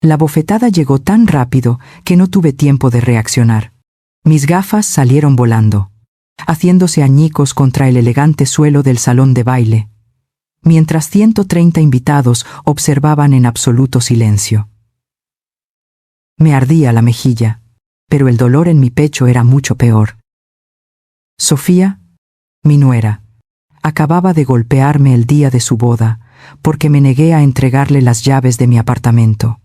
La bofetada llegó tan rápido que no tuve tiempo de reaccionar. Mis gafas salieron volando, haciéndose añicos contra el elegante suelo del salón de baile, mientras 130 invitados observaban en absoluto silencio. Me ardía la mejilla, pero el dolor en mi pecho era mucho peor. Sofía, mi nuera, acababa de golpearme el día de su boda, porque me negué a entregarle las llaves de mi apartamento.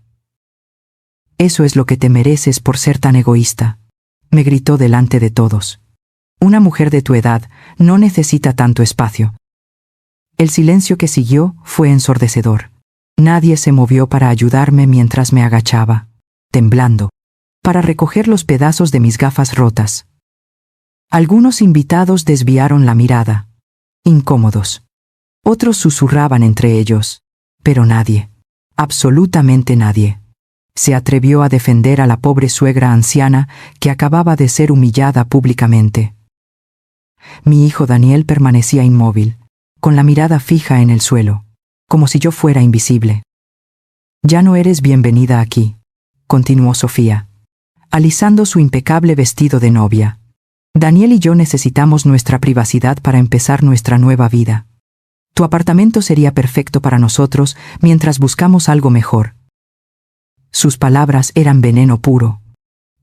«Eso es lo que te mereces por ser tan egoísta», me gritó delante de todos. «Una mujer de tu edad no necesita tanto espacio». El silencio que siguió fue ensordecedor. Nadie se movió para ayudarme mientras me agachaba, temblando, para recoger los pedazos de mis gafas rotas. Algunos invitados desviaron la mirada, incómodos. Otros susurraban entre ellos, pero nadie, absolutamente nadie, se atrevió a defender a la pobre suegra anciana que acababa de ser humillada públicamente. Mi hijo Daniel permanecía inmóvil, con la mirada fija en el suelo, como si yo fuera invisible. «Ya no eres bienvenida aquí», continuó Sofía, alisando su impecable vestido de novia. «Daniel y yo necesitamos nuestra privacidad para empezar nuestra nueva vida. Tu apartamento sería perfecto para nosotros mientras buscamos algo mejor». Sus palabras eran veneno puro.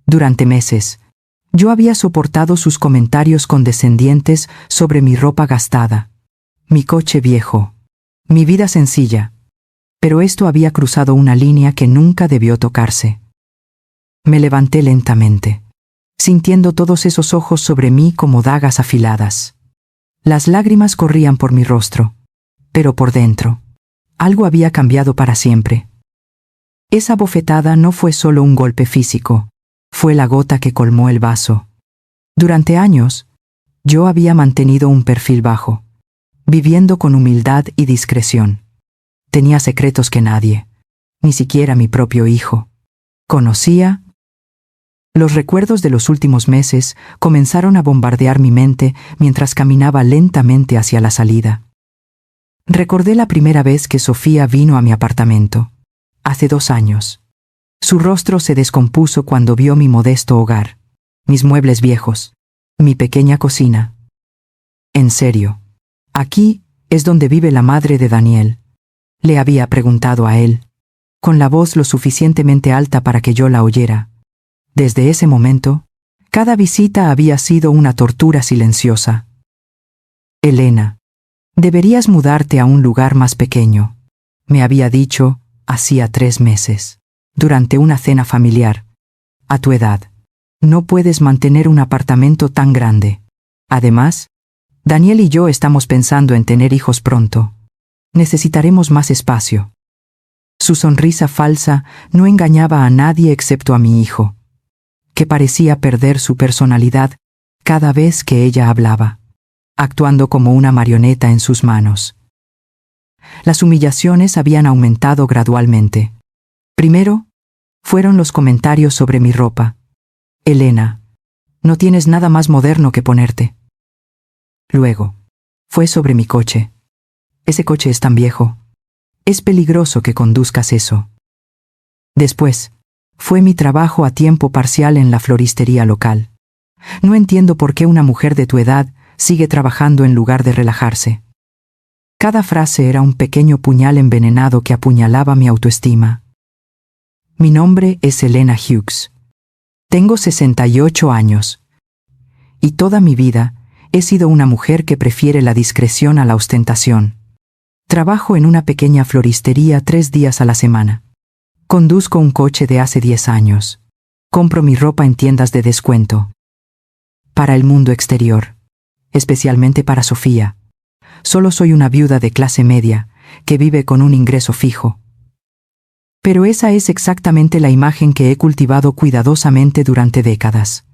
Durante meses, yo había soportado sus comentarios condescendientes sobre mi ropa gastada, mi coche viejo, mi vida sencilla, pero esto había cruzado una línea que nunca debió tocarse. Me levanté lentamente, sintiendo todos esos ojos sobre mí como dagas afiladas. Las lágrimas corrían por mi rostro, pero por dentro, algo había cambiado para siempre. Esa bofetada no fue solo un golpe físico, fue la gota que colmó el vaso. Durante años, yo había mantenido un perfil bajo, viviendo con humildad y discreción. Tenía secretos que nadie, ni siquiera mi propio hijo, conocía. Los recuerdos de los últimos meses comenzaron a bombardear mi mente mientras caminaba lentamente hacia la salida. Recordé la primera vez que Sofía vino a mi apartamento, hace 2 años. Su rostro se descompuso cuando vio mi modesto hogar, mis muebles viejos, mi pequeña cocina. «En serio, aquí es donde vive la madre de Daniel», le había preguntado a él, con la voz lo suficientemente alta para que yo la oyera. Desde ese momento, cada visita había sido una tortura silenciosa. «Elena, deberías mudarte a un lugar más pequeño», me había dicho hacía 3 meses, durante una cena familiar. «A tu edad, no puedes mantener un apartamento tan grande. Además, Daniel y yo estamos pensando en tener hijos pronto. Necesitaremos más espacio». Su sonrisa falsa no engañaba a nadie excepto a mi hijo, que parecía perder su personalidad cada vez que ella hablaba, actuando como una marioneta en sus manos. Las humillaciones habían aumentado gradualmente. Primero, fueron los comentarios sobre mi ropa. «Elena, no tienes nada más moderno que ponerte». Luego, fue sobre mi coche. «Ese coche es tan viejo. Es peligroso que conduzcas eso». Después, fue mi trabajo a tiempo parcial en la floristería local. «No entiendo por qué una mujer de tu edad sigue trabajando en lugar de relajarse». Cada frase era un pequeño puñal envenenado que apuñalaba mi autoestima. Mi nombre es Elena Hughes. Tengo 68 años. Y toda mi vida he sido una mujer que prefiere la discreción a la ostentación. Trabajo en una pequeña floristería 3 días a la semana. Conduzco un coche de hace 10 años. Compro mi ropa en tiendas de descuento. Para el mundo exterior, especialmente para Sofía, solo soy una viuda de clase media que vive con un ingreso fijo. Pero esa es exactamente la imagen que he cultivado cuidadosamente durante décadas.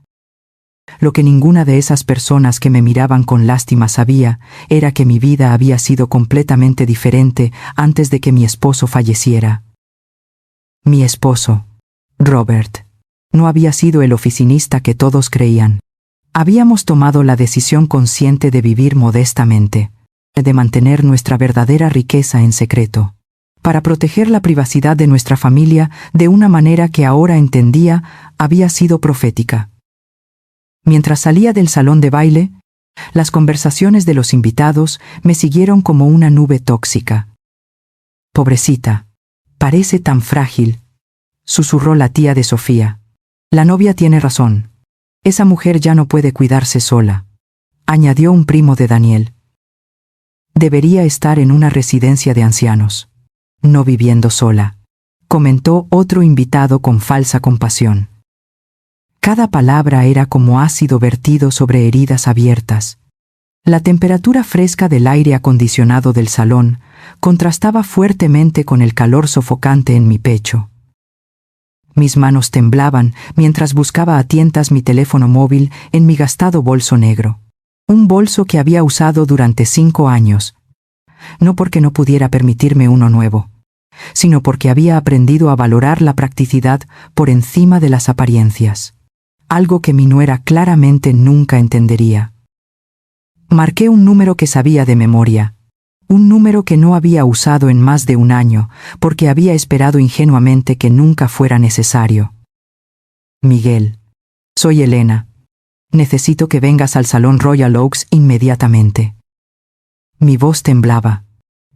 Lo que ninguna de esas personas que me miraban con lástima sabía era que mi vida había sido completamente diferente antes de que mi esposo falleciera. Mi esposo, Robert, no había sido el oficinista que todos creían. Habíamos tomado la decisión consciente de vivir modestamente, de mantener nuestra verdadera riqueza en secreto. para proteger la privacidad de nuestra familia de una manera que ahora entendía había sido profética. Mientras salía del salón de baile, las conversaciones de los invitados me siguieron como una nube tóxica. «Pobrecita, parece tan frágil», susurró la tía de Sofía. «La novia tiene razón. Esa mujer ya no puede cuidarse sola», añadió un primo de Daniel. «Debería estar en una residencia de ancianos, no viviendo sola», comentó otro invitado con falsa compasión. Cada palabra era como ácido vertido sobre heridas abiertas. La temperatura fresca del aire acondicionado del salón contrastaba fuertemente con el calor sofocante en mi pecho. Mis manos temblaban mientras buscaba a tientas mi teléfono móvil en mi gastado bolso negro. Un bolso que había usado durante 5 años. No porque no pudiera permitirme uno nuevo, sino porque había aprendido a valorar la practicidad por encima de las apariencias. Algo que mi nuera claramente nunca entendería. Marqué un número que sabía de memoria. Un número que no había usado en más de 1 año, porque había esperado ingenuamente que nunca fuera necesario. «Miguel, soy Elena. Necesito que vengas al Salón Royal Oaks inmediatamente». Mi voz temblaba,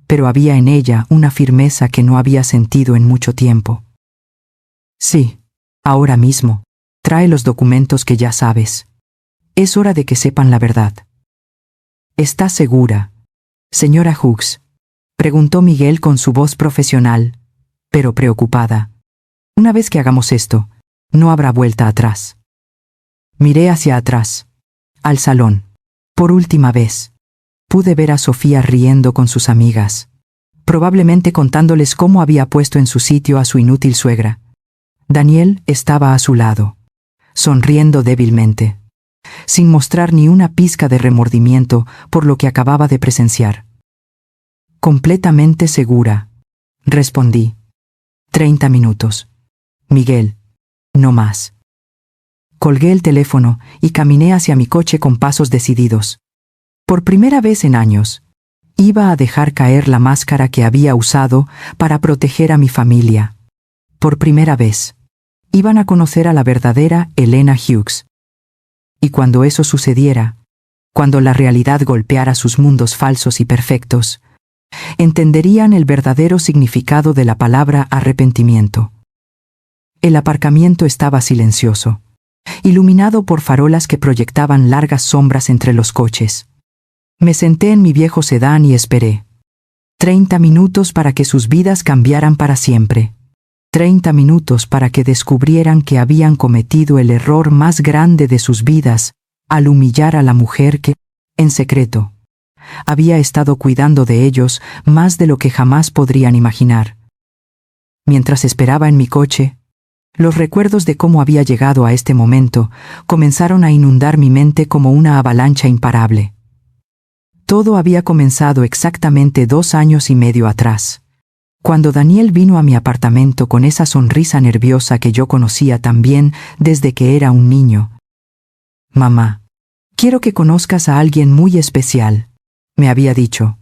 pero había en ella una firmeza que no había sentido en mucho tiempo. «Sí, ahora mismo. Trae los documentos que ya sabes. Es hora de que sepan la verdad». «¿Estás segura, señora Hughes?», preguntó Miguel con su voz profesional, pero preocupada. «Una vez que hagamos esto, no habrá vuelta atrás». Miré hacia atrás, al salón. Por última vez, pude ver a Sofía riendo con sus amigas, probablemente contándoles cómo había puesto en su sitio a su inútil suegra. Daniel estaba a su lado, sonriendo débilmente, sin mostrar ni una pizca de remordimiento por lo que acababa de presenciar. «Completamente segura», respondí. 30 minutos. Miguel, no más. Colgué el teléfono y caminé hacia mi coche con pasos decididos. Por primera vez en años, iba a dejar caer la máscara que había usado para proteger a mi familia. Por primera vez, iban a conocer a la verdadera Elena Hughes. Y cuando eso sucediera, cuando la realidad golpeara sus mundos falsos y perfectos, entenderían el verdadero significado de la palabra arrepentimiento. El aparcamiento estaba silencioso, iluminado por farolas que proyectaban largas sombras entre los coches. Me senté en mi viejo sedán y esperé. 30 minutos para que sus vidas cambiaran para siempre. 30 minutos para que descubrieran que habían cometido el error más grande de sus vidas al humillar a la mujer que, en secreto, había estado cuidando de ellos más de lo que jamás podrían imaginar. Mientras esperaba en mi coche, los recuerdos de cómo había llegado a este momento comenzaron a inundar mi mente como una avalancha imparable. Todo había comenzado exactamente 2 años y medio atrás, cuando Daniel vino a mi apartamento con esa sonrisa nerviosa que yo conocía tan bien desde que era un niño. «Mamá, quiero que conozcas a alguien muy especial», me había dicho.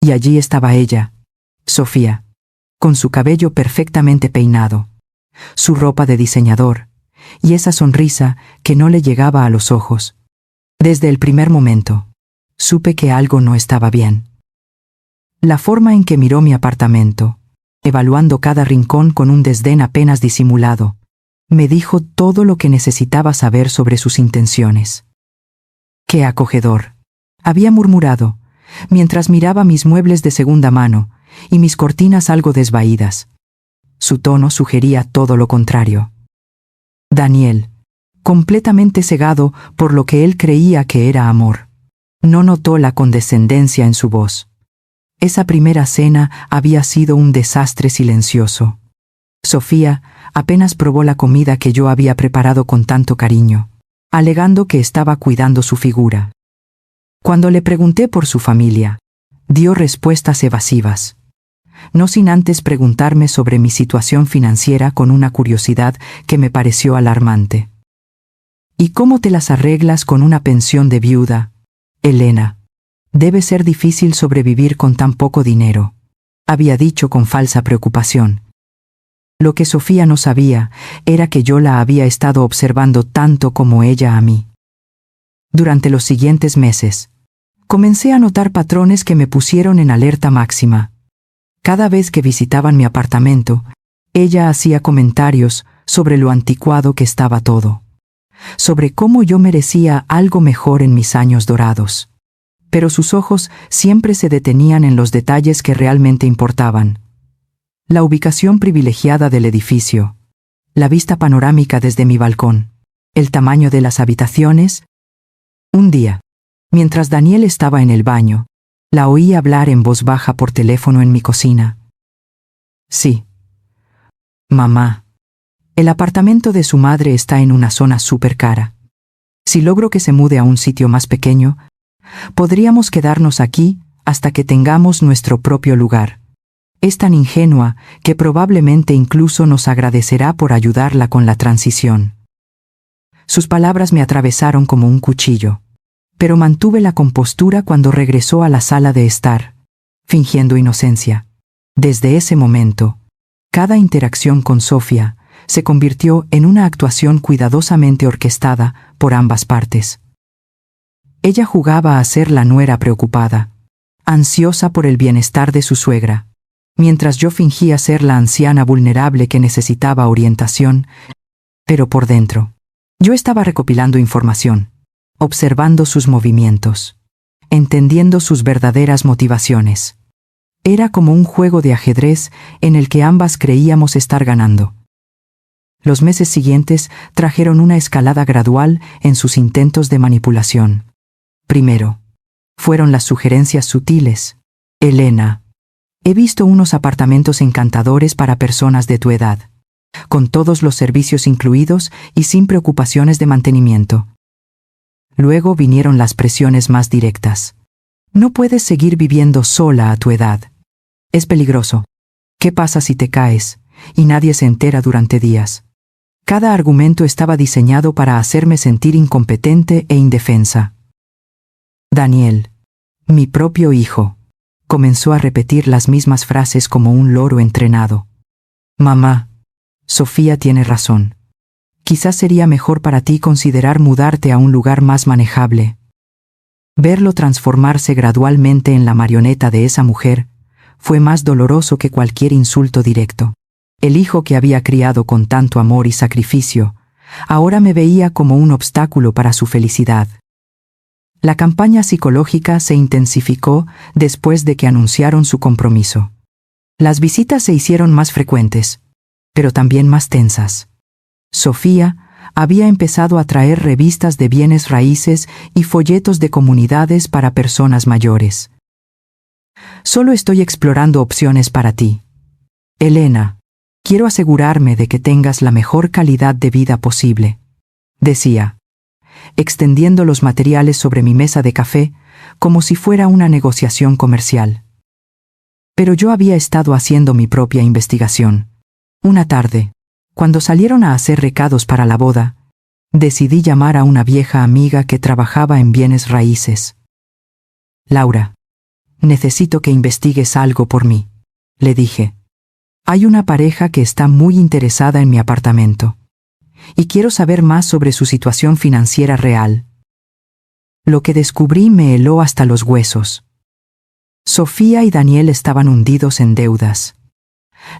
Y allí estaba ella, Sofía, con su cabello perfectamente peinado, su ropa de diseñador, y esa sonrisa que no le llegaba a los ojos. Desde el primer momento, supe que algo no estaba bien. La forma en que miró mi apartamento, evaluando cada rincón con un desdén apenas disimulado, me dijo todo lo que necesitaba saber sobre sus intenciones. «Qué acogedor», había murmurado, mientras miraba mis muebles de segunda mano y mis cortinas algo desvaídas. Su tono sugería todo lo contrario. Daniel, completamente cegado por lo que él creía que era amor, no notó la condescendencia en su voz. Esa primera cena había sido un desastre silencioso. Sofía apenas probó la comida que yo había preparado con tanto cariño, alegando que estaba cuidando su figura. Cuando le pregunté por su familia, dio respuestas evasivas, no sin antes preguntarme sobre mi situación financiera con una curiosidad que me pareció alarmante. «¿Y cómo te las arreglas con una pensión de viuda, Elena? Debe ser difícil sobrevivir con tan poco dinero», había dicho con falsa preocupación. Lo que Sofía no sabía era que yo la había estado observando tanto como ella a mí. Durante los siguientes meses, comencé a notar patrones que me pusieron en alerta máxima. Cada vez que visitaban mi apartamento, ella hacía comentarios sobre lo anticuado que estaba todo, sobre cómo yo merecía algo mejor en mis años dorados. Pero sus ojos siempre se detenían en los detalles que realmente importaban. La ubicación privilegiada del edificio, la vista panorámica desde mi balcón, el tamaño de las habitaciones. Un día, mientras Daniel estaba en el baño, la oí hablar en voz baja por teléfono en mi cocina. Sí. Mamá, el apartamento de su madre está en una zona súper cara. Si logro que se mude a un sitio más pequeño, podríamos quedarnos aquí hasta que tengamos nuestro propio lugar. Es tan ingenua que probablemente incluso nos agradecerá por ayudarla con la transición. Sus palabras me atravesaron como un cuchillo, pero mantuve la compostura cuando regresó a la sala de estar, fingiendo inocencia. Desde ese momento, cada interacción con Sofía se convirtió en una actuación cuidadosamente orquestada por ambas partes. Ella jugaba a ser la nuera preocupada, ansiosa por el bienestar de su suegra, mientras yo fingía ser la anciana vulnerable que necesitaba orientación, pero por dentro, yo estaba recopilando información, observando sus movimientos, entendiendo sus verdaderas motivaciones. Era como un juego de ajedrez en el que ambas creíamos estar ganando. Los meses siguientes trajeron una escalada gradual en sus intentos de manipulación. Primero, fueron las sugerencias sutiles. Elena, he visto unos apartamentos encantadores para personas de tu edad, con todos los servicios incluidos y sin preocupaciones de mantenimiento. Luego vinieron las presiones más directas. No puedes seguir viviendo sola a tu edad. Es peligroso. ¿Qué pasa si te caes y nadie se entera durante días? Cada argumento estaba diseñado para hacerme sentir incompetente e indefensa. Daniel, mi propio hijo, comenzó a repetir las mismas frases como un loro entrenado. Mamá, Sofía tiene razón. Quizás sería mejor para ti considerar mudarte a un lugar más manejable. Verlo transformarse gradualmente en la marioneta de esa mujer fue más doloroso que cualquier insulto directo. El hijo que había criado con tanto amor y sacrificio, ahora me veía como un obstáculo para su felicidad. La campaña psicológica se intensificó después de que anunciaron su compromiso. Las visitas se hicieron más frecuentes, pero también más tensas. Sofía había empezado a traer revistas de bienes raíces y folletos de comunidades para personas mayores. Solo estoy explorando opciones para ti. Elena, quiero asegurarme de que tengas la mejor calidad de vida posible, decía, extendiendo los materiales sobre mi mesa de café como si fuera una negociación comercial. Pero yo había estado haciendo mi propia investigación. Una tarde, cuando salieron a hacer recados para la boda, decidí llamar a una vieja amiga que trabajaba en bienes raíces. Laura, necesito que investigues algo por mí, le dije. Hay una pareja que está muy interesada en mi apartamento, y quiero saber más sobre su situación financiera real. Lo que descubrí me heló hasta los huesos. Sofía y Daniel estaban hundidos en deudas.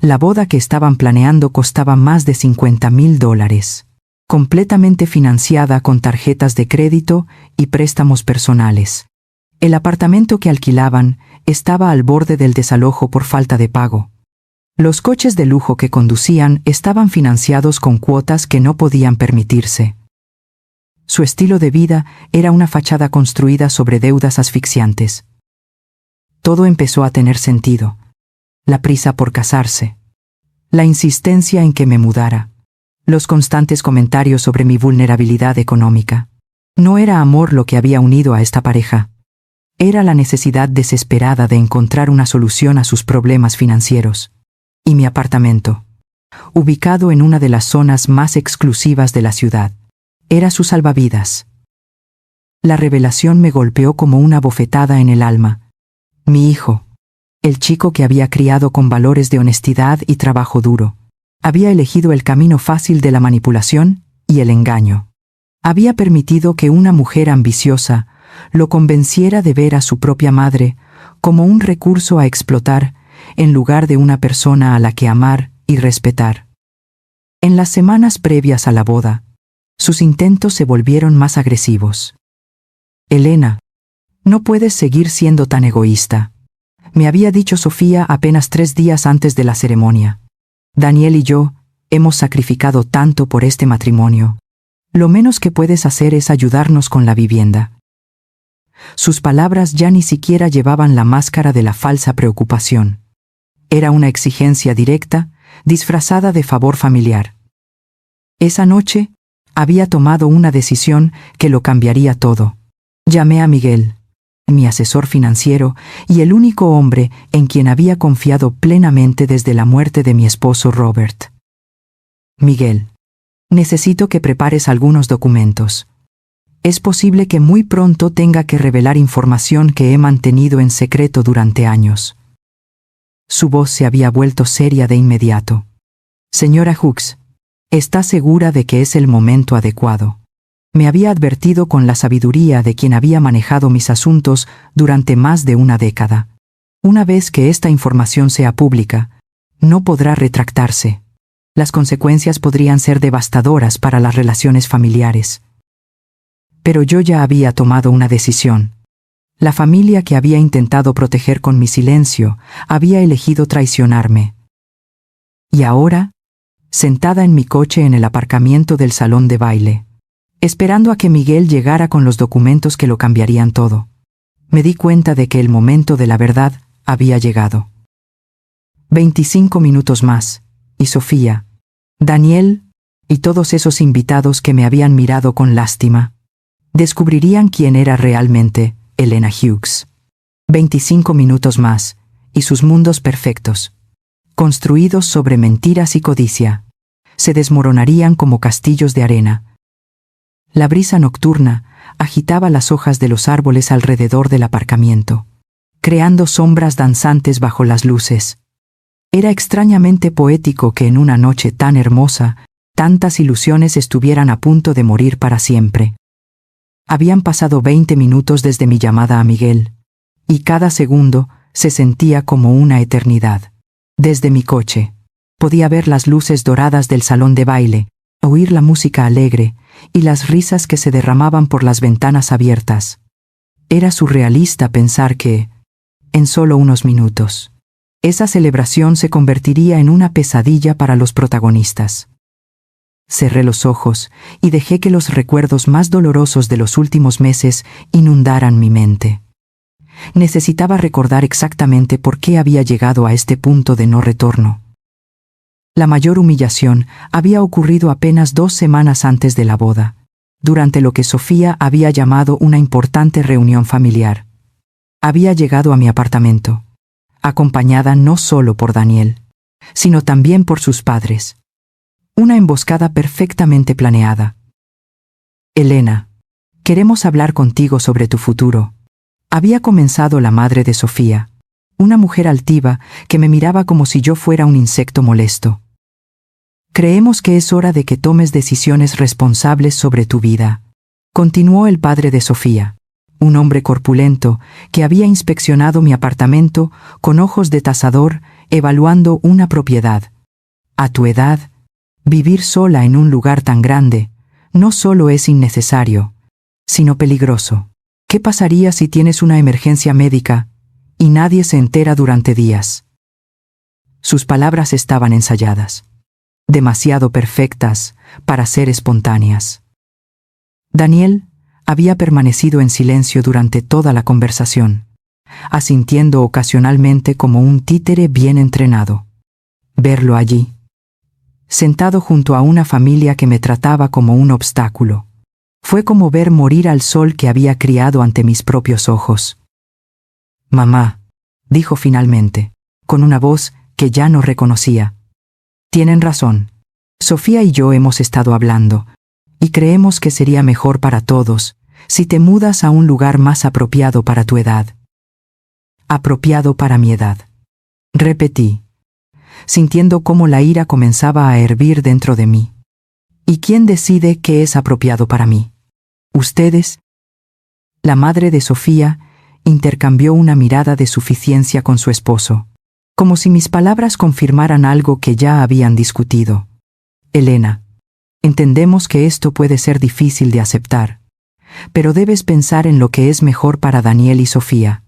La boda que estaban planeando costaba más de $50,000, completamente financiada con tarjetas de crédito y préstamos personales. El apartamento que alquilaban estaba al borde del desalojo por falta de pago. Los coches de lujo que conducían estaban financiados con cuotas que no podían permitirse. Su estilo de vida era una fachada construida sobre deudas asfixiantes. Todo empezó a tener sentido. La prisa por casarse, la insistencia en que me mudara, los constantes comentarios sobre mi vulnerabilidad económica. No era amor lo que había unido a esta pareja. Era la necesidad desesperada de encontrar una solución a sus problemas financieros. Y mi apartamento, ubicado en una de las zonas más exclusivas de la ciudad, era su salvavidas. La revelación me golpeó como una bofetada en el alma. Mi hijo, El chico que había criado con valores de honestidad y trabajo duro. Había elegido el camino fácil de la manipulación y el engaño. Había permitido que una mujer ambiciosa lo convenciera de ver a su propia madre como un recurso a explotar en lugar de una persona a la que amar y respetar. En las semanas previas a la boda, sus intentos se volvieron más agresivos. Elena, no puedes seguir siendo tan egoísta, me había dicho Sofía apenas 3 días antes de la ceremonia. Daniel y yo hemos sacrificado tanto por este matrimonio. Lo menos que puedes hacer es ayudarnos con la vivienda. Sus palabras ya ni siquiera llevaban la máscara de la falsa preocupación. Era una exigencia directa, disfrazada de favor familiar. Esa noche, había tomado una decisión que lo cambiaría todo. Llamé a Miguel, mi asesor financiero y el único hombre en quien había confiado plenamente desde la muerte de mi esposo Robert. Miguel, necesito que prepares algunos documentos. Es posible que muy pronto tenga que revelar información que he mantenido en secreto durante años. Su voz se había vuelto seria de inmediato. Señora Hooks, ¿está segura de que es el momento adecuado? Me había advertido con la sabiduría de quien había manejado mis asuntos durante más de una década. Una vez que esta información sea pública, no podrá retractarse. Las consecuencias podrían ser devastadoras para las relaciones familiares. Pero yo ya había tomado una decisión. La familia que había intentado proteger con mi silencio había elegido traicionarme. Y ahora, sentada en mi coche en el aparcamiento del salón de baile, esperando a que Miguel llegara con los documentos que lo cambiarían todo, me di cuenta de que el momento de la verdad había llegado. 25 minutos más, y Sofía, Daniel y todos esos invitados que me habían mirado con lástima, descubrirían quién era realmente Elena Hughes. 25 minutos más, y sus mundos perfectos, construidos sobre mentiras y codicia, se desmoronarían como castillos de arena. La brisa nocturna agitaba las hojas de los árboles alrededor del aparcamiento, creando sombras danzantes bajo las luces. Era extrañamente poético que en una noche tan hermosa, tantas ilusiones estuvieran a punto de morir para siempre. Habían pasado 20 minutos desde mi llamada a Miguel, y cada segundo se sentía como una eternidad. Desde mi coche, podía ver las luces doradas del salón de baile, oír la música alegre y las risas que se derramaban por las ventanas abiertas. Era surrealista pensar que, en solo unos minutos, esa celebración se convertiría en una pesadilla para los protagonistas. Cerré los ojos y dejé que los recuerdos más dolorosos de los últimos meses inundaran mi mente. Necesitaba recordar exactamente por qué había llegado a este punto de no retorno. La mayor humillación había ocurrido apenas 2 semanas antes de la boda, durante lo que Sofía había llamado una importante reunión familiar. Había llegado a mi apartamento, acompañada no solo por Daniel, sino también por sus padres. Una emboscada perfectamente planeada. Elena, queremos hablar contigo sobre tu futuro. Había comenzado la madre de Sofía, una mujer altiva que me miraba como si yo fuera un insecto molesto. Creemos que es hora de que tomes decisiones responsables sobre tu vida, continuó el padre de Sofía, un hombre corpulento que había inspeccionado mi apartamento con ojos de tasador, evaluando una propiedad. A tu edad, vivir sola en un lugar tan grande no solo es innecesario, sino peligroso. ¿Qué pasaría si tienes una emergencia médica y nadie se entera durante días? Sus palabras estaban ensayadas, demasiado perfectas para ser espontáneas. Daniel había permanecido en silencio durante toda la conversación, asintiendo ocasionalmente como un títere bien entrenado. Verlo allí, sentado junto a una familia que me trataba como un obstáculo, fue como ver morir al sol que había criado ante mis propios ojos. Mamá, dijo finalmente, con una voz que ya no reconocía. Tienen razón. Sofía y yo hemos estado hablando, y creemos que sería mejor para todos si te mudas a un lugar más apropiado para tu edad. Apropiado para mi edad. repetí, sintiendo cómo la ira comenzaba a hervir dentro de mí. ¿Y quién decide qué es apropiado para mí? ¿Ustedes? La madre de Sofía intercambió una mirada de suficiencia con su esposo, como si mis palabras confirmaran algo que ya habían discutido. Elena, entendemos que esto puede ser difícil de aceptar, pero debes pensar en lo que es mejor para Daniel y Sofía.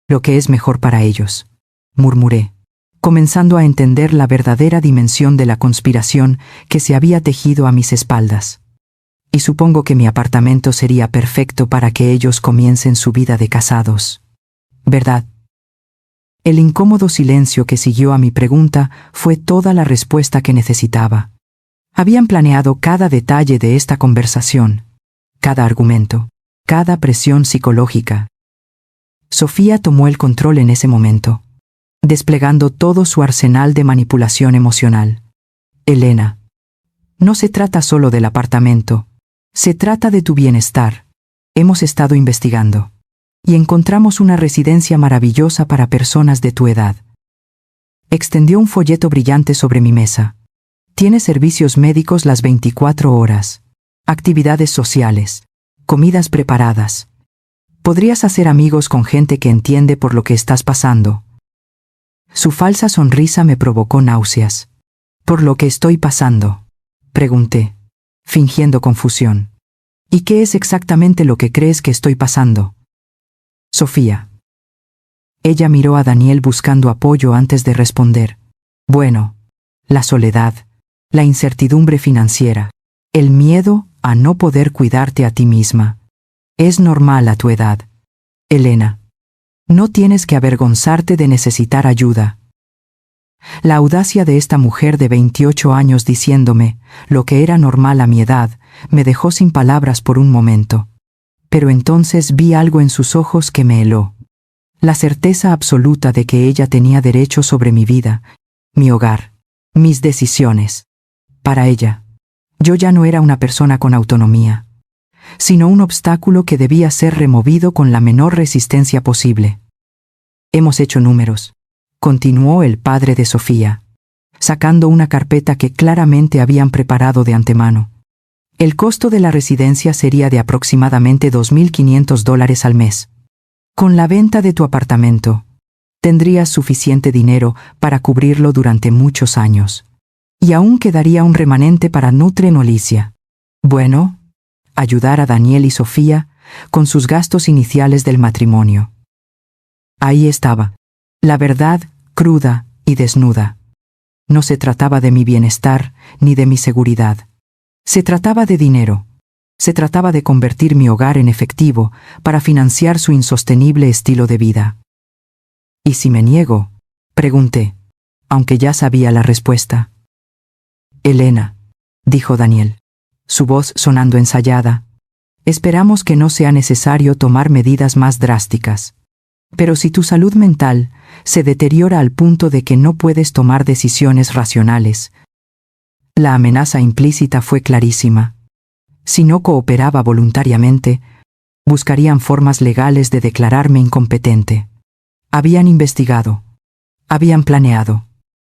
Lo que es mejor para ellos, murmuré, comenzando a entender la verdadera dimensión de la conspiración que se había tejido a mis espaldas. Y supongo que mi apartamento sería perfecto para que ellos comiencen su vida de casados. ¿Verdad? El incómodo silencio que siguió a mi pregunta fue toda la respuesta que necesitaba. Habían planeado cada detalle de esta conversación, cada argumento, cada presión psicológica. Sofía tomó el control en ese momento, desplegando todo su arsenal de manipulación emocional. Elena, no se trata solo del apartamento, se trata de tu bienestar. Hemos estado investigando y encontramos una residencia maravillosa para personas de tu edad. Extendió un folleto brillante sobre mi mesa. Tiene servicios médicos las 24 horas, actividades sociales, comidas preparadas. Podrías hacer amigos con gente que entiende por lo que estás pasando. Su falsa sonrisa me provocó náuseas. ¿Por lo que estoy pasando?, pregunté, fingiendo confusión. ¿Y qué es exactamente lo que crees que estoy pasando? Sofía. Ella miró a Daniel buscando apoyo antes de responder. Bueno, la soledad, la incertidumbre financiera, el miedo a no poder cuidarte a ti misma. Es normal a tu edad. Elena, no tienes que avergonzarte de necesitar ayuda. La audacia de esta mujer de 28 años diciéndome lo que era normal a mi edad me dejó sin palabras por un momento. Pero entonces vi algo en sus ojos que me heló. La certeza absoluta de que ella tenía derecho sobre mi vida, mi hogar, mis decisiones. Para ella, yo ya no era una persona con autonomía, sino un obstáculo que debía ser removido con la menor resistencia posible. Hemos hecho números, continuó el padre de Sofía, sacando una carpeta que claramente habían preparado de antemano. El costo de la residencia sería de aproximadamente $2.500 al mes. Con la venta de tu apartamento, tendrías suficiente dinero para cubrirlo durante muchos años. Y aún quedaría un remanente para Nutren o Alicia. Bueno, ayudar a Daniel y Sofía con sus gastos iniciales del matrimonio. Ahí estaba, la verdad cruda y desnuda. No se trataba de mi bienestar ni de mi seguridad. Se trataba de dinero. Se trataba de convertir mi hogar en efectivo para financiar su insostenible estilo de vida. ¿Y si me niego?, pregunté, aunque ya sabía la respuesta. Elena, dijo Daniel, su voz sonando ensayada, esperamos que no sea necesario tomar medidas más drásticas. Pero si tu salud mental se deteriora al punto de que no puedes tomar decisiones racionales. La amenaza implícita fue clarísima. Si no cooperaba voluntariamente, buscarían formas legales de declararme incompetente. Habían investigado. Habían planeado.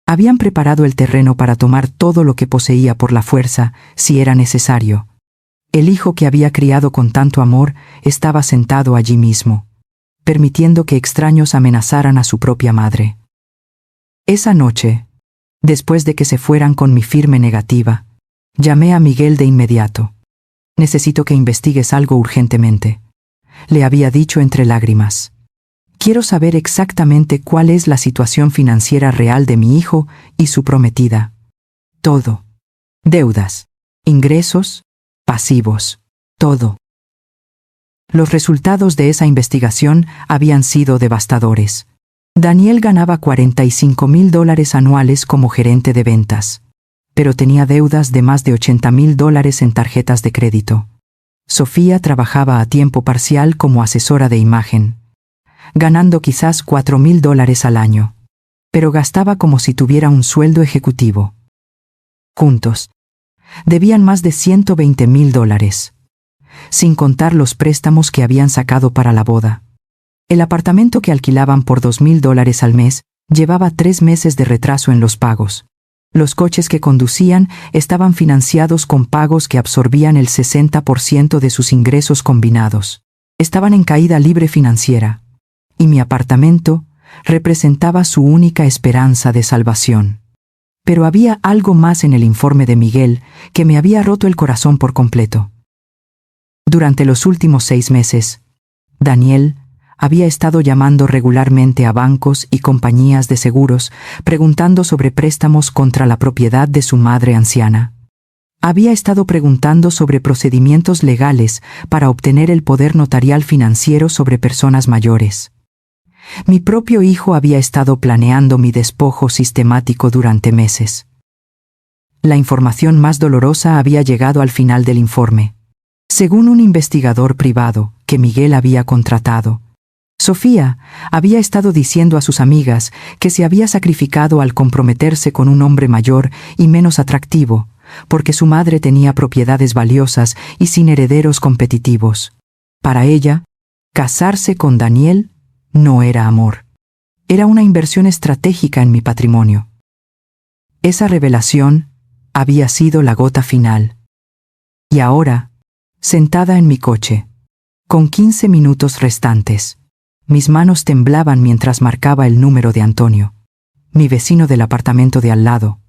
Habían preparado el terreno para tomar todo lo que poseía por la fuerza, si era necesario. El hijo que había criado con tanto amor estaba sentado allí mismo, permitiendo que extraños amenazaran a su propia madre. Esa noche, después de que se fueran con mi firme negativa, llamé a Miguel de inmediato. Necesito que investigues algo urgentemente, le había dicho entre lágrimas. Quiero saber exactamente cuál es la situación financiera real de mi hijo y su prometida. Todo. Deudas, ingresos, pasivos, todo. Los resultados de esa investigación habían sido devastadores. Daniel ganaba $45,000 anuales como gerente de ventas, pero tenía deudas de más de $80,000 en tarjetas de crédito. Sofía trabajaba a tiempo parcial como asesora de imagen, ganando quizás $4,000 al año, pero gastaba como si tuviera un sueldo ejecutivo. Juntos, debían más de $120,000, sin contar los préstamos que habían sacado para la boda. El apartamento que alquilaban por $2,000 al mes Llevaba 3 meses de retraso en los pagos. Los coches que conducían estaban financiados con pagos que absorbían el 60% de sus ingresos combinados. Estaban en caída libre financiera, y mi apartamento representaba su única esperanza de salvación. Pero había algo más en el informe de Miguel que me había roto el corazón por completo. Durante los últimos 6 meses, Daniel había estado llamando regularmente a bancos y compañías de seguros preguntando sobre préstamos contra la propiedad de su madre anciana. Había estado preguntando sobre procedimientos legales para obtener el poder notarial financiero sobre personas mayores. Mi propio hijo había estado planeando mi despojo sistemático durante meses. La información más dolorosa había llegado al final del informe. Según un investigador privado que Miguel había contratado, Sofía había estado diciendo a sus amigas que se había sacrificado al comprometerse con un hombre mayor y menos atractivo, porque su madre tenía propiedades valiosas y sin herederos competitivos. Para ella, casarse con Daniel no era amor. Era una inversión estratégica en mi patrimonio. Esa revelación había sido la gota final. Y ahora, sentada en mi coche, con 15 minutos restantes, mis manos temblaban mientras marcaba el número de Antonio, mi vecino del apartamento de al lado,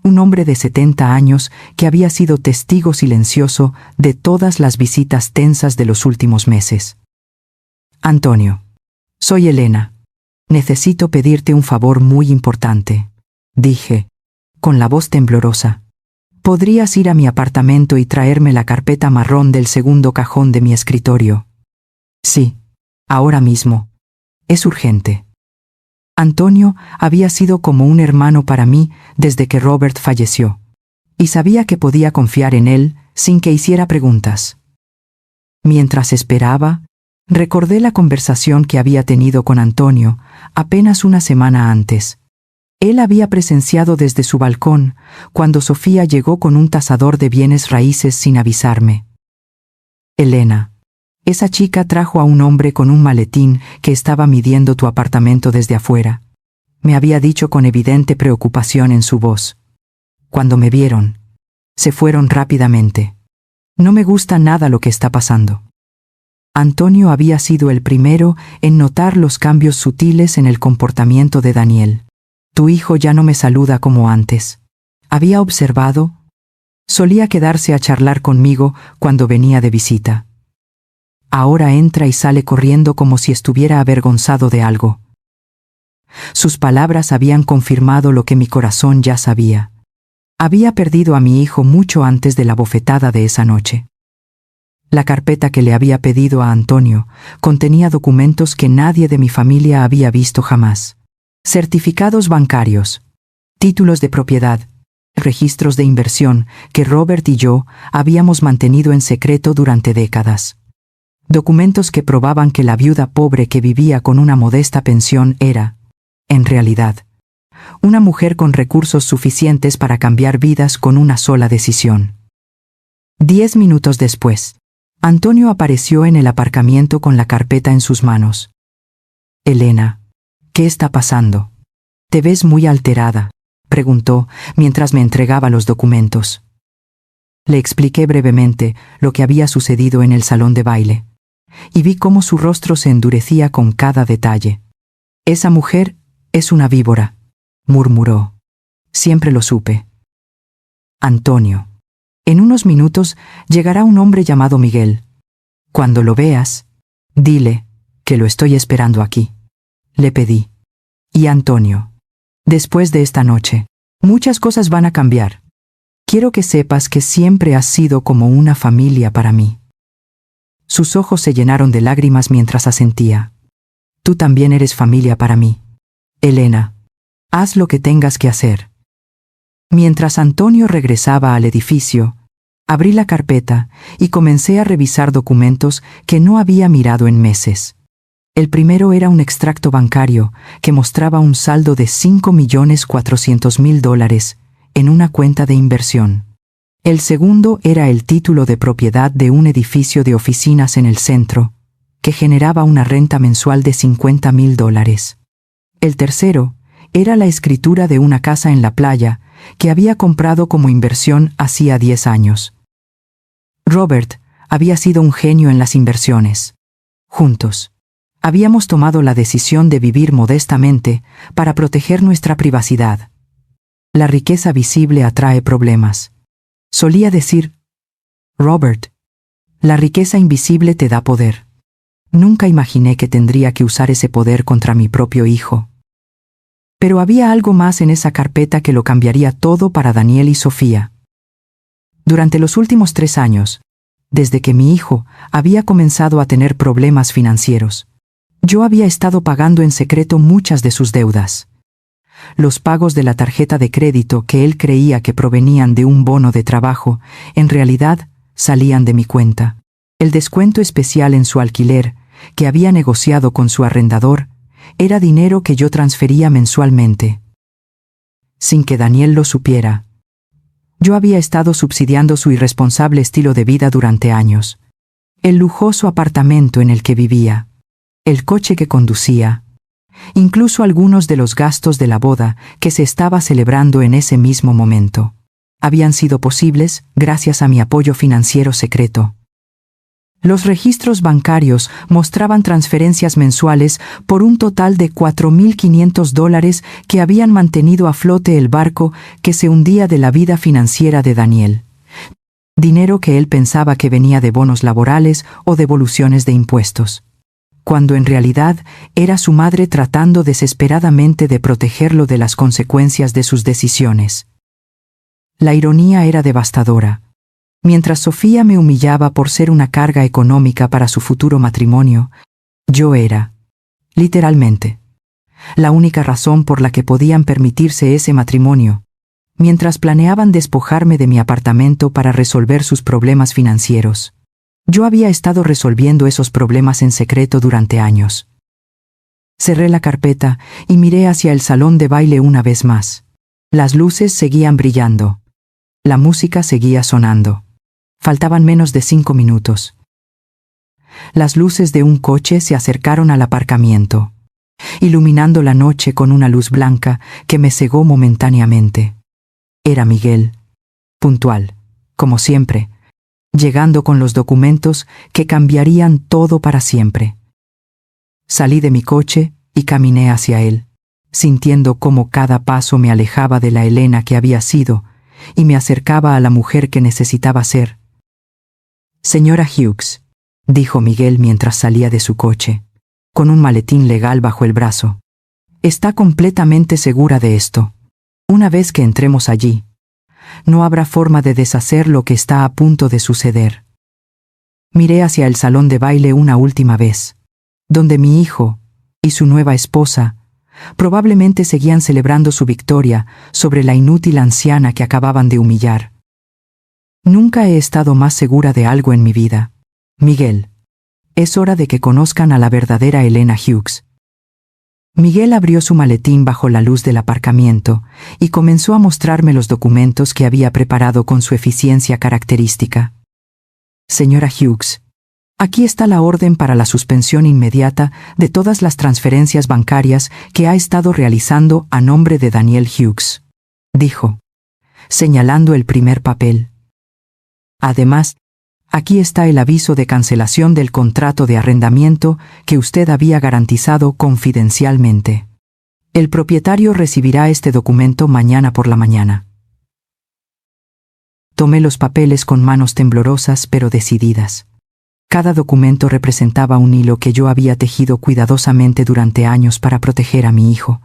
un hombre de 70 años que había sido testigo silencioso de todas las visitas tensas de los últimos meses. Antonio, soy Elena. Necesito pedirte un favor muy importante, dije, con la voz temblorosa. ¿Podrías ir a mi apartamento y traerme la carpeta marrón del segundo cajón de mi escritorio? Sí. Ahora mismo. Es urgente. Antonio había sido como un hermano para mí desde que Robert falleció, y sabía que podía confiar en él sin que hiciera preguntas. Mientras esperaba, recordé la conversación que había tenido con Antonio apenas una semana antes. Él había presenciado desde su balcón cuando Sofía llegó con un tasador de bienes raíces sin avisarme. Elena, esa chica trajo a un hombre con un maletín que estaba midiendo tu apartamento desde afuera. Me había dicho con evidente preocupación en su voz. Cuando me vieron, se fueron rápidamente. No me gusta nada lo que está pasando. Antonio había sido el primero en notar los cambios sutiles en el comportamiento de Daniel. Tu hijo ya no me saluda como antes. Había observado. Solía quedarse a charlar conmigo cuando venía de visita. Ahora entra y sale corriendo como si estuviera avergonzado de algo. Sus palabras habían confirmado lo que mi corazón ya sabía. Había perdido a mi hijo mucho antes de la bofetada de esa noche. La carpeta que le había pedido a Antonio contenía documentos que nadie de mi familia había visto jamás. Certificados bancarios, títulos de propiedad, registros de inversión que Robert y yo habíamos mantenido en secreto durante décadas. Documentos que probaban que la viuda pobre que vivía con una modesta pensión era, en realidad, una mujer con recursos suficientes para cambiar vidas con una sola decisión. 10 minutos después, Antonio apareció en el aparcamiento con la carpeta en sus manos. Elena, ¿qué está pasando? Te ves muy alterada, preguntó mientras me entregaba los documentos. Le expliqué brevemente lo que había sucedido en el salón de baile, y vi cómo su rostro se endurecía con cada detalle. Esa mujer es una víbora, murmuró. Siempre lo supe. Antonio, en unos minutos llegará un hombre llamado Miguel. Cuando lo veas, dile que lo estoy esperando aquí. Le pedí. Y Antonio, después de esta noche, muchas cosas van a cambiar. Quiero que sepas que siempre has sido como una familia para mí. Sus ojos se llenaron de lágrimas mientras asentía. Tú también eres familia para mí. Elena, haz lo que tengas que hacer. Mientras Antonio regresaba al edificio, abrí la carpeta y comencé a revisar documentos que no había mirado en meses. El primero era un extracto bancario que mostraba un saldo de $5.400.000 en una cuenta de inversión. El segundo era el título de propiedad de un edificio de oficinas en el centro, que generaba una renta mensual de $50.000. El tercero Era la escritura de una casa en la playa que había comprado como inversión hacía 10 años. Robert había sido un genio en las inversiones. Juntos, habíamos tomado la decisión de vivir modestamente para proteger nuestra privacidad. La riqueza visible atrae problemas. Solía decir, Robert, la riqueza invisible te da poder. Nunca imaginé que tendría que usar ese poder contra mi propio hijo. Pero había algo más en esa carpeta que lo cambiaría todo para Daniel y Sofía. Durante los últimos 3 años, desde que mi hijo había comenzado a tener problemas financieros, yo había estado pagando en secreto muchas de sus deudas. Los pagos de la tarjeta de crédito que él creía que provenían de un bono de trabajo, en realidad salían de mi cuenta. El descuento especial en su alquiler, que había negociado con su arrendador, era dinero que yo transfería mensualmente. Sin que Daniel lo supiera, yo había estado subsidiando su irresponsable estilo de vida durante años. El lujoso apartamento en el que vivía, el coche que conducía, incluso algunos de los gastos de la boda que se estaba celebrando en ese mismo momento, habían sido posibles gracias a mi apoyo financiero secreto. Los registros bancarios mostraban transferencias mensuales por un total de $4,500 que habían mantenido a flote el barco que se hundía de la vida financiera de Daniel. Dinero que él pensaba que venía de bonos laborales o devoluciones de impuestos, cuando en realidad era su madre tratando desesperadamente de protegerlo de las consecuencias de sus decisiones. La ironía era devastadora. Mientras Sofía me humillaba por ser una carga económica para su futuro matrimonio, yo era, literalmente, la única razón por la que podían permitirse ese matrimonio, mientras planeaban despojarme de mi apartamento para resolver sus problemas financieros. Yo había estado resolviendo esos problemas en secreto durante años. Cerré la carpeta y miré hacia el salón de baile una vez más. Las luces seguían brillando. La música seguía sonando. Faltaban menos de 5 minutos. Las luces de un coche se acercaron al aparcamiento, iluminando la noche con una luz blanca que me cegó momentáneamente. Era Miguel, puntual, como siempre, llegando con los documentos que cambiarían todo para siempre. Salí de mi coche y caminé hacia él, sintiendo cómo cada paso me alejaba de la Elena que había sido y me acercaba a la mujer que necesitaba ser. Señora Hughes, dijo Miguel mientras salía de su coche, con un maletín legal bajo el brazo. ¿Está completamente segura de esto? Una vez que entremos allí, no habrá forma de deshacer lo que está a punto de suceder. Miré hacia el salón de baile una última vez, donde mi hijo y su nueva esposa probablemente seguían celebrando su victoria sobre la inútil anciana que acababan de humillar. Nunca he estado más segura de algo en mi vida. Miguel, es hora de que conozcan a la verdadera Elena Hughes. Miguel abrió su maletín bajo la luz del aparcamiento y comenzó a mostrarme los documentos que había preparado con su eficiencia característica. Señora Hughes, aquí está la orden para la suspensión inmediata de todas las transferencias bancarias que ha estado realizando a nombre de Daniel Hughes, dijo, señalando el primer papel. Además, aquí está el aviso de cancelación del contrato de arrendamiento que usted había garantizado confidencialmente. El propietario recibirá este documento mañana por la mañana. Tomé los papeles con manos temblorosas pero decididas. Cada documento representaba un hilo que yo había tejido cuidadosamente durante años para proteger a mi hijo.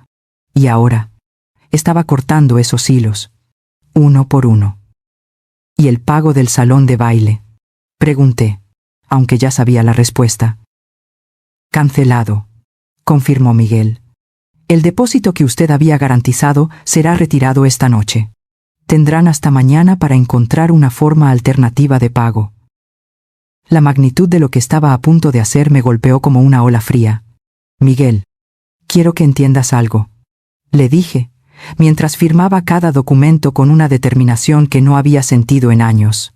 Y ahora, estaba cortando esos hilos, uno por uno. ¿Y el pago del salón de baile? Pregunté, aunque ya sabía la respuesta. Cancelado, confirmó Miguel. El depósito que usted había garantizado será retirado esta noche. Tendrán hasta mañana para encontrar una forma alternativa de pago. La magnitud de lo que estaba a punto de hacer me golpeó como una ola fría. Miguel, quiero que entiendas algo, le dije, mientras firmaba cada documento con una determinación que no había sentido en años.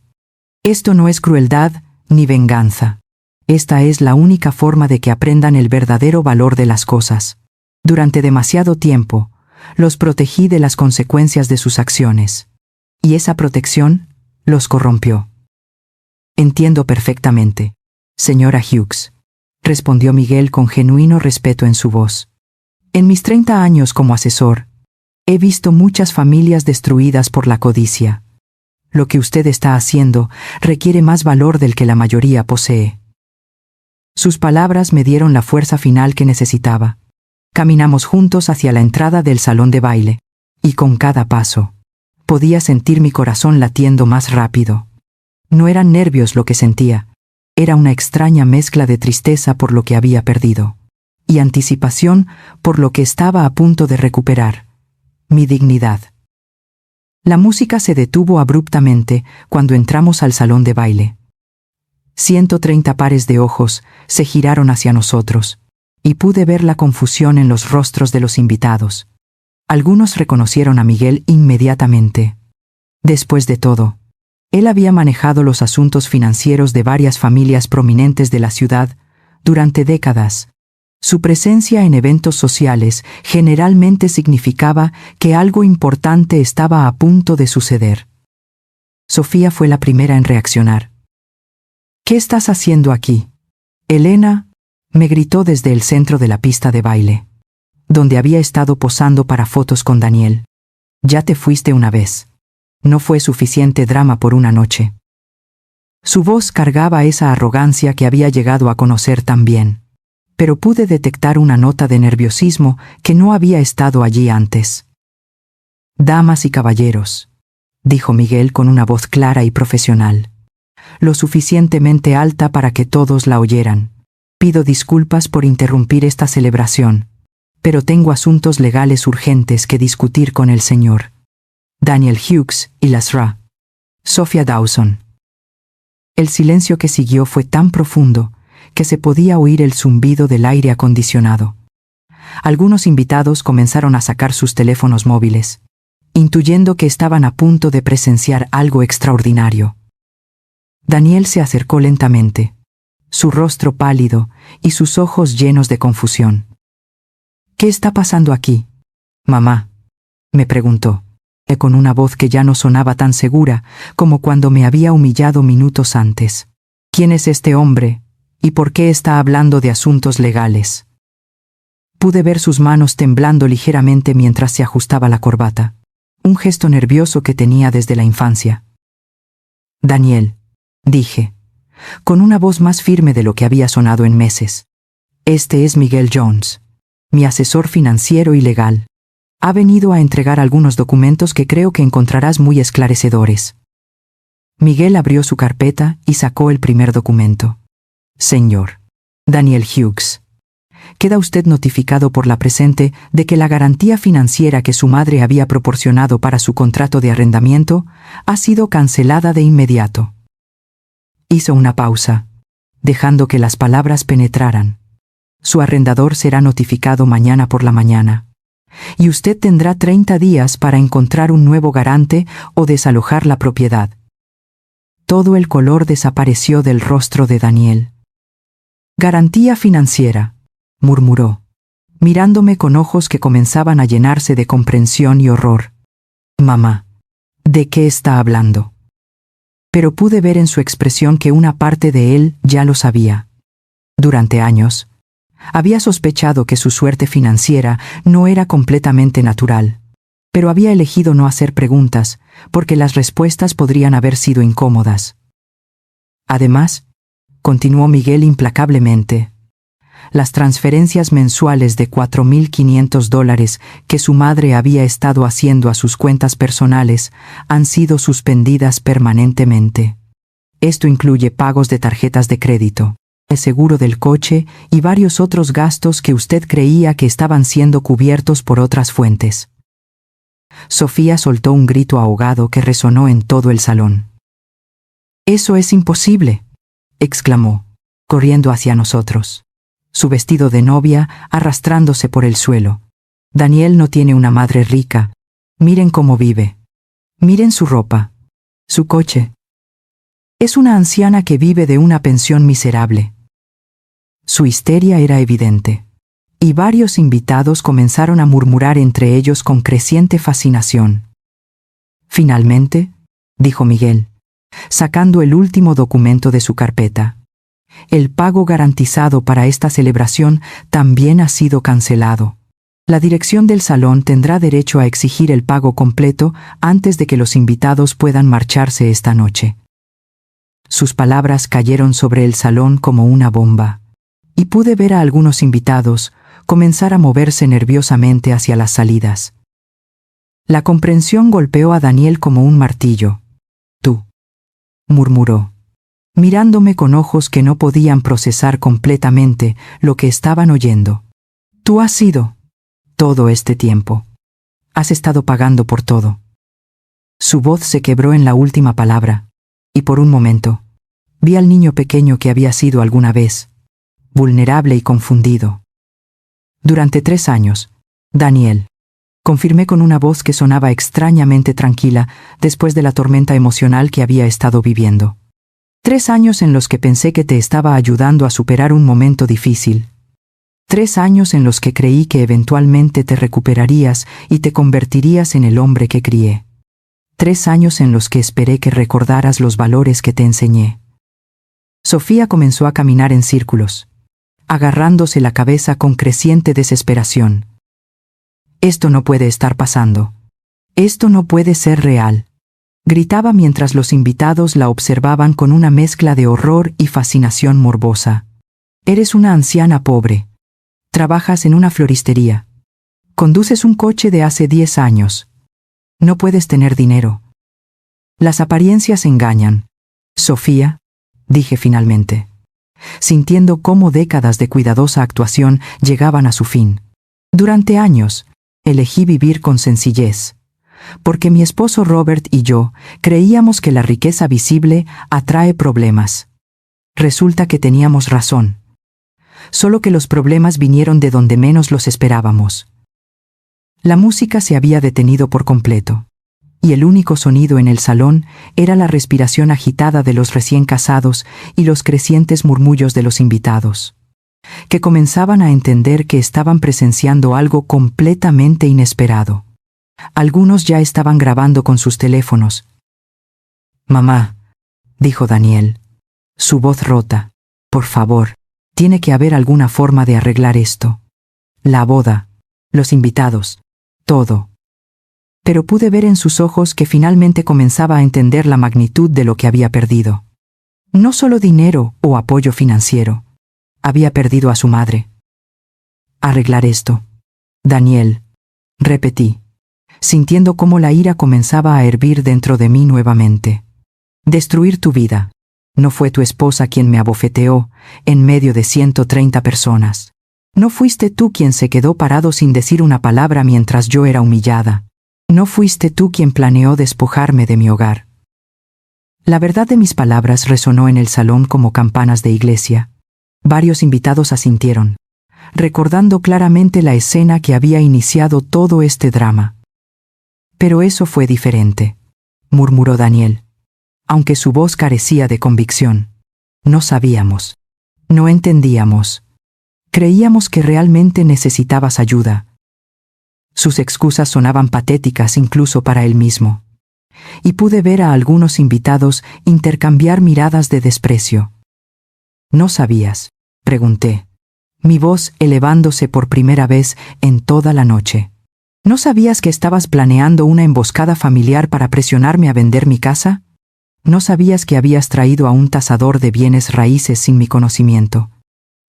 Esto no es crueldad ni venganza. Esta es la única forma de que aprendan el verdadero valor de las cosas. Durante demasiado tiempo, los protegí de las consecuencias de sus acciones. Y esa protección los corrompió. Entiendo perfectamente, señora Hughes, respondió Miguel con genuino respeto en su voz. En mis 30 años como asesor, he visto muchas familias destruidas por la codicia. Lo que usted está haciendo requiere más valor del que la mayoría posee. Sus palabras me dieron la fuerza final que necesitaba. Caminamos juntos hacia la entrada del salón de baile, y con cada paso, podía sentir mi corazón latiendo más rápido. No eran nervios lo que sentía, era una extraña mezcla de tristeza por lo que había perdido, y anticipación por lo que estaba a punto de recuperar, mi dignidad. La música se detuvo abruptamente cuando entramos al salón de baile. 130 pares de ojos se giraron hacia nosotros, y pude ver la confusión en los rostros de los invitados. Algunos reconocieron a Miguel inmediatamente. Después de todo, él había manejado los asuntos financieros de varias familias prominentes de la ciudad durante décadas. Su presencia en eventos sociales generalmente significaba que algo importante estaba a punto de suceder. Sofía fue la primera en reaccionar. «¿Qué estás haciendo aquí, Elena?», me gritó desde el centro de la pista de baile, donde había estado posando para fotos con Daniel. «Ya te fuiste una vez. No fue suficiente drama por una noche». Su voz cargaba esa arrogancia que había llegado a conocer tan bien, pero pude detectar una nota de nerviosismo que no había estado allí antes. «Damas y caballeros», dijo Miguel con una voz clara y profesional, lo suficientemente alta para que todos la oyeran. «Pido disculpas por interrumpir esta celebración, pero tengo asuntos legales urgentes que discutir con el señor Daniel Hughes y la Sra. Sophia Dawson». El silencio que siguió fue tan profundo que se podía oír el zumbido del aire acondicionado. Algunos invitados comenzaron a sacar sus teléfonos móviles, intuyendo que estaban a punto de presenciar algo extraordinario. Daniel se acercó lentamente, su rostro pálido y sus ojos llenos de confusión. «¿Qué está pasando aquí, mamá?», me preguntó, con una voz que ya no sonaba tan segura como cuando me había humillado minutos antes. «¿Quién es este hombre y por qué está hablando de asuntos legales?». Pude ver sus manos temblando ligeramente mientras se ajustaba la corbata, un gesto nervioso que tenía desde la infancia. «Daniel», dije, con una voz más firme de lo que había sonado en meses. «Este es Miguel Jones, mi asesor financiero y legal. Ha venido a entregar algunos documentos que creo que encontrarás muy esclarecedores». Miguel abrió su carpeta y sacó el primer documento. «Señor Daniel Hughes, queda usted notificado por la presente de que la garantía financiera que su madre había proporcionado para su contrato de arrendamiento ha sido cancelada de inmediato». Hizo una pausa, dejando que las palabras penetraran. «Su arrendador será notificado mañana por la mañana, y usted tendrá 30 días para encontrar un nuevo garante o desalojar la propiedad». Todo el color desapareció del rostro de Daniel. «Garantía financiera», murmuró, mirándome con ojos que comenzaban a llenarse de comprensión y horror. «Mamá, ¿de qué está hablando?». Pero pude ver en su expresión que una parte de él ya lo sabía. Durante años, había sospechado que su suerte financiera no era completamente natural, pero había elegido no hacer preguntas porque las respuestas podrían haber sido incómodas. Además, continuó Miguel implacablemente, las transferencias mensuales de $4,500 que su madre había estado haciendo a sus cuentas personales han sido suspendidas permanentemente. Esto incluye pagos de tarjetas de crédito, el seguro del coche y varios otros gastos que usted creía que estaban siendo cubiertos por otras fuentes. Sofía soltó un grito ahogado que resonó en todo el salón. «Eso es imposible», exclamó, corriendo hacia nosotros, su vestido de novia arrastrándose por el suelo. «Daniel no tiene una madre rica. Miren cómo vive. Miren su ropa, su coche. Es una anciana que vive de una pensión miserable». Su histeria era evidente, y varios invitados comenzaron a murmurar entre ellos con creciente fascinación. Finalmente, dijo Miguel, sacando el último documento de su carpeta, el pago garantizado para esta celebración también ha sido cancelado. La dirección del salón tendrá derecho a exigir el pago completo antes de que los invitados puedan marcharse esta noche. Sus palabras cayeron sobre el salón como una bomba, y pude ver a algunos invitados comenzar a moverse nerviosamente hacia las salidas. La comprensión golpeó a Daniel como un martillo. «Tú», murmuró, mirándome con ojos que no podían procesar completamente lo que estaban oyendo. «Tú has sido todo este tiempo. Has estado pagando por todo». Su voz se quebró en la última palabra, y por un momento vi al niño pequeño que había sido alguna vez, vulnerable y confundido. «Durante 3 años, Daniel», confirmé con una voz que sonaba extrañamente tranquila después de la tormenta emocional que había estado viviendo. 3 años en los que pensé que te estaba ayudando a superar un momento difícil. 3 años en los que creí que eventualmente te recuperarías y te convertirías en el hombre que crié. 3 años en los que esperé que recordaras los valores que te enseñé. Sofía comenzó a caminar en círculos, agarrándose la cabeza con creciente desesperación. «Esto no puede estar pasando. Esto no puede ser real», gritaba mientras los invitados la observaban con una mezcla de horror y fascinación morbosa. «Eres una anciana pobre. Trabajas en una floristería. Conduces un coche de hace 10 años. No puedes tener dinero. Las apariencias engañan. Sofía», dije finalmente, sintiendo cómo décadas de cuidadosa actuación llegaban a su fin. «Durante años, elegí vivir con sencillez, porque mi esposo Robert y yo creíamos que la riqueza visible atrae problemas. Resulta que teníamos razón. Solo que los problemas vinieron de donde menos los esperábamos». La música se había detenido por completo, y el único sonido en el salón era la respiración agitada de los recién casados y los crecientes murmullos de los invitados, que comenzaban a entender que estaban presenciando algo completamente inesperado. Algunos ya estaban grabando con sus teléfonos. «Mamá», dijo Daniel, su voz rota, «por favor, tiene que haber alguna forma de arreglar esto. La boda, los invitados, todo». Pero pude ver en sus ojos que finalmente comenzaba a entender la magnitud de lo que había perdido. No solo dinero o apoyo financiero. Había perdido a su madre. «Arreglar esto, Daniel», repetí, sintiendo cómo la ira comenzaba a hervir dentro de mí nuevamente. «Destruir tu vida. No fue tu esposa quien me abofeteó en medio de 130 personas. No fuiste tú quien se quedó parado sin decir una palabra mientras yo era humillada. No fuiste tú quien planeó despojarme de mi hogar». La verdad de mis palabras resonó en el salón como campanas de iglesia. Varios invitados asintieron, recordando claramente la escena que había iniciado todo este drama. «Pero eso fue diferente», murmuró Daniel, aunque su voz carecía de convicción. «No sabíamos. No entendíamos. Creíamos que realmente necesitabas ayuda». Sus excusas sonaban patéticas incluso para él mismo, y pude ver a algunos invitados intercambiar miradas de desprecio. «¿No sabías?», pregunté, mi voz elevándose por primera vez en toda la noche. «¿No sabías que estabas planeando una emboscada familiar para presionarme a vender mi casa? ¿No sabías que habías traído a un tasador de bienes raíces sin mi conocimiento?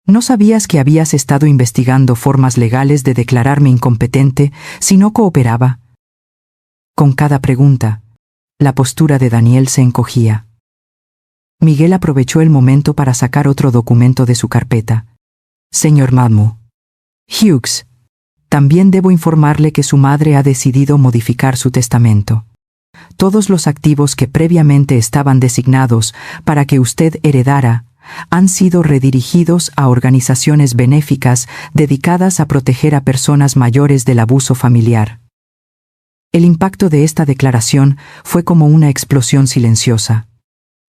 ¿No sabías que habías estado investigando formas legales de declararme incompetente si no cooperaba?» Con cada pregunta, la postura de Daniel se encogía. Miguel aprovechó el momento para sacar otro documento de su carpeta. «Señor Madmu Hughes, también debo informarle que su madre ha decidido modificar su testamento. Todos los activos que previamente estaban designados para que usted heredara han sido redirigidos a organizaciones benéficas dedicadas a proteger a personas mayores del abuso familiar». El impacto de esta declaración fue como una explosión silenciosa.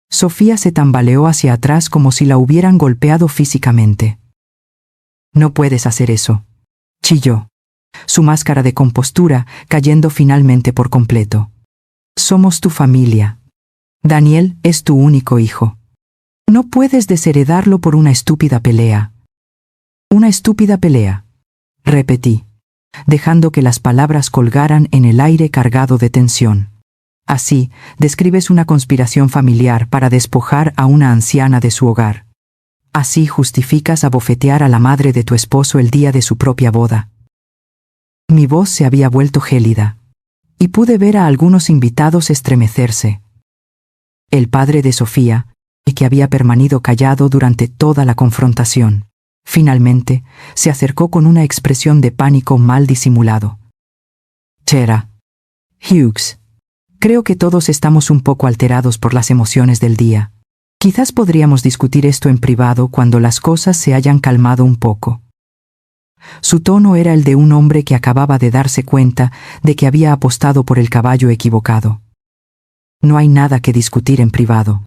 Sofía se tambaleó hacia atrás como si la hubieran golpeado físicamente. «No puedes hacer eso», chilló, su máscara de compostura cayendo finalmente por completo. Somos tu familia. Daniel es tu único hijo. No puedes desheredarlo por una estúpida pelea. Una estúpida pelea, repetí, dejando que las palabras colgaran en el aire cargado de tensión. Así, describes una conspiración familiar para despojar a una anciana de su hogar. Así justificas abofetear a la madre de tu esposo el día de su propia boda. Mi voz se había vuelto gélida, y pude ver a algunos invitados estremecerse. El padre de Sofía, que había permanecido callado durante toda la confrontación, finalmente se acercó con una expresión de pánico mal disimulado. Chera. Hughes. Creo que todos estamos un poco alterados por las emociones del día. Quizás podríamos discutir esto en privado cuando las cosas se hayan calmado un poco. Su tono era el de un hombre que acababa de darse cuenta de que había apostado por el caballo equivocado. No hay nada que discutir en privado,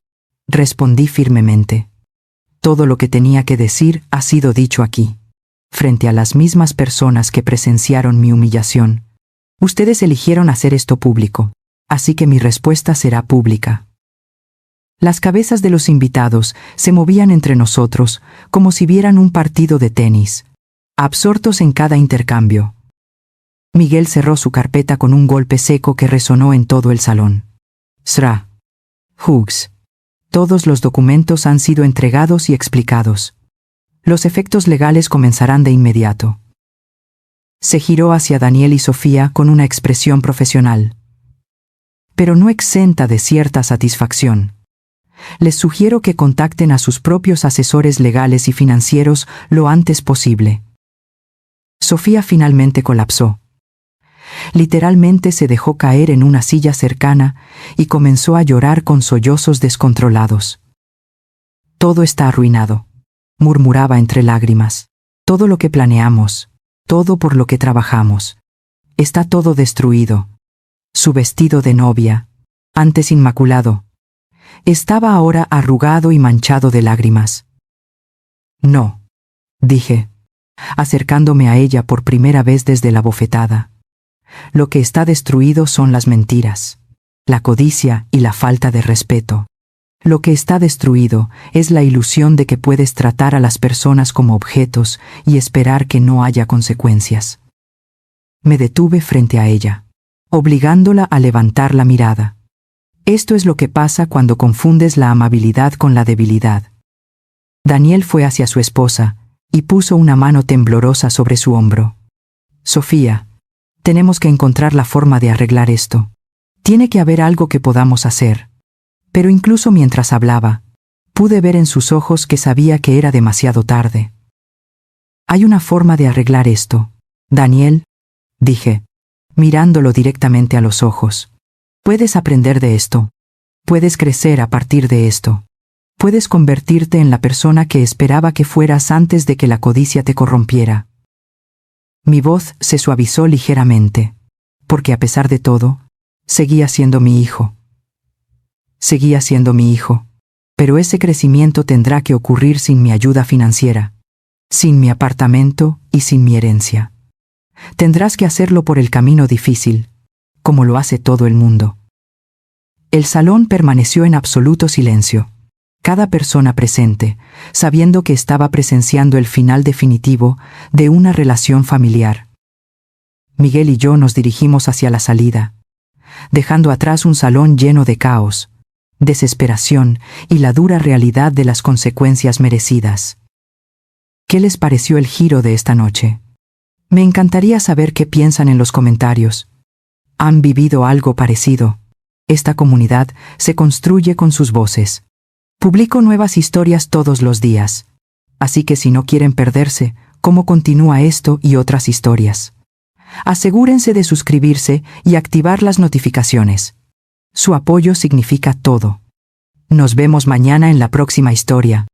respondí firmemente. Todo lo que tenía que decir ha sido dicho aquí, frente a las mismas personas que presenciaron mi humillación. Ustedes eligieron hacer esto público, así que mi respuesta será pública. Las cabezas de los invitados se movían entre nosotros como si vieran un partido de tenis, absortos en cada intercambio. Miguel cerró su carpeta con un golpe seco que resonó en todo el salón. Sra. Hughes. Todos los documentos han sido entregados y explicados. Los efectos legales comenzarán de inmediato. Se giró hacia Daniel y Sofía con una expresión profesional, pero no exenta de cierta satisfacción. Les sugiero que contacten a sus propios asesores legales y financieros lo antes posible. Sofía finalmente colapsó. Literalmente se dejó caer en una silla cercana y comenzó a llorar con sollozos descontrolados. Todo está arruinado, murmuraba entre lágrimas. Todo lo que planeamos, todo por lo que trabajamos. Está todo destruido. Su vestido de novia, antes inmaculado, estaba ahora arrugado y manchado de lágrimas. No, dije, acercándome a ella por primera vez desde la bofetada. Lo que está destruido son las mentiras, la codicia y la falta de respeto. Lo que está destruido es la ilusión de que puedes tratar a las personas como objetos y esperar que no haya consecuencias. Me detuve frente a ella, obligándola a levantar la mirada. Esto es lo que pasa cuando confundes la amabilidad con la debilidad. Daniel fue hacia su esposa y puso una mano temblorosa sobre su hombro. Sofía, tenemos que encontrar la forma de arreglar esto. Tiene que haber algo que podamos hacer. Pero incluso mientras hablaba, pude ver en sus ojos que sabía que era demasiado tarde. Hay una forma de arreglar esto, Daniel, dije, mirándolo directamente a los ojos. Puedes aprender de esto. Puedes crecer a partir de esto. Puedes convertirte en la persona que esperaba que fueras antes de que la codicia te corrompiera. Mi voz se suavizó ligeramente, porque a pesar de todo, seguía siendo mi hijo. Seguía siendo mi hijo, pero ese crecimiento tendrá que ocurrir sin mi ayuda financiera, sin mi apartamento y sin mi herencia. Tendrás que hacerlo por el camino difícil, como lo hace todo el mundo. El salón permaneció en absoluto silencio. Cada persona presente, sabiendo que estaba presenciando el final definitivo de una relación familiar. Miguel y yo nos dirigimos hacia la salida, dejando atrás un salón lleno de caos, desesperación y la dura realidad de las consecuencias merecidas. ¿Qué les pareció el giro de esta noche? Me encantaría saber qué piensan en los comentarios. ¿Han vivido algo parecido? Esta comunidad se construye con sus voces. Publico nuevas historias todos los días, así que si no quieren perderse cómo continúa esto y otras historias, asegúrense de suscribirse y activar las notificaciones. Su apoyo significa todo. Nos vemos mañana en la próxima historia.